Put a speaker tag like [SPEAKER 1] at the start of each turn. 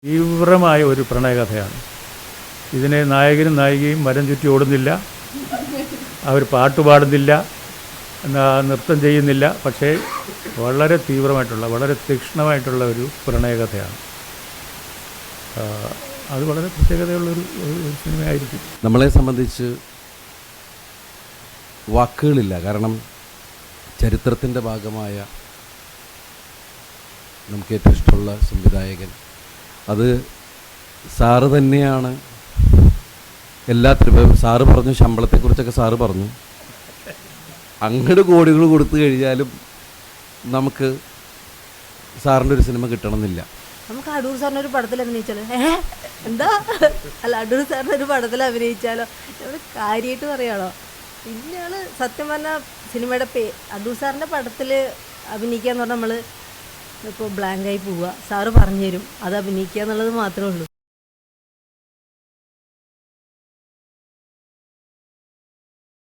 [SPEAKER 1] തീവ്രമായ ഒരു പ്രണയകഥയാണ്. ഇതിനെ നായകനും നായികയും മരം ചുറ്റി ഓടുന്നില്ല, അവർ പാട്ട് പാടുന്നില്ല, നൃത്തം ചെയ്യുന്നില്ല. പക്ഷേ വളരെ തീവ്രമായിട്ടുള്ള, വളരെ തീക്ഷ്ണമായിട്ടുള്ള ഒരു പ്രണയകഥയാണ്. അത് വളരെ പ്രത്യേകതയുള്ളൊരു സിനിമയായിരിക്കും.
[SPEAKER 2] നമ്മളെ സംബന്ധിച്ച് വാക്കുകളില്ല. കാരണം ചരിത്രത്തിൻ്റെ ഭാഗമായ നമുക്ക് ഏറ്റവും ഇഷ്ടമുള്ള സംവിധായകൻ, അത് സാറ് തന്നെയാണ്. എല്ലാത്തിനും സാറ് പറഞ്ഞു, ശമ്പളത്തെക്കുറിച്ചൊക്കെ സാറ് പറഞ്ഞു, അങ്ങോട്ട് കോടികൾ കൊടുത്തു കഴിഞ്ഞാലും നമുക്ക് സാറിൻ്റെ ഒരു സിനിമ കിട്ടണമെന്നില്ല.
[SPEAKER 3] നമുക്ക് അടൂർ സാറിൻ്റെ ഒരു പടത്തിൽ അഭിനയിച്ചാലോ? എന്താ അല്ല, അടൂർ സാറിൻ്റെ ഒരു പടത്തിൽ അഭിനയിച്ചാലോ? നമ്മൾ കാര്യമായിട്ട് പറയാണോ? പിന്നെ ആള് സത്യം പറഞ്ഞാൽ സിനിമയുടെ അടൂർ സാറിൻ്റെ പടത്തിൽ അഭിനയിക്കുക എന്ന് പറഞ്ഞാൽ നമ്മൾ ഇപ്പോൾ ബ്ലാങ്കായി പോവുക. സാറ് പറഞ്ഞു തരും, അത് അഭിനയിക്കുക എന്നുള്ളത് മാത്രമേ ഉള്ളൂ.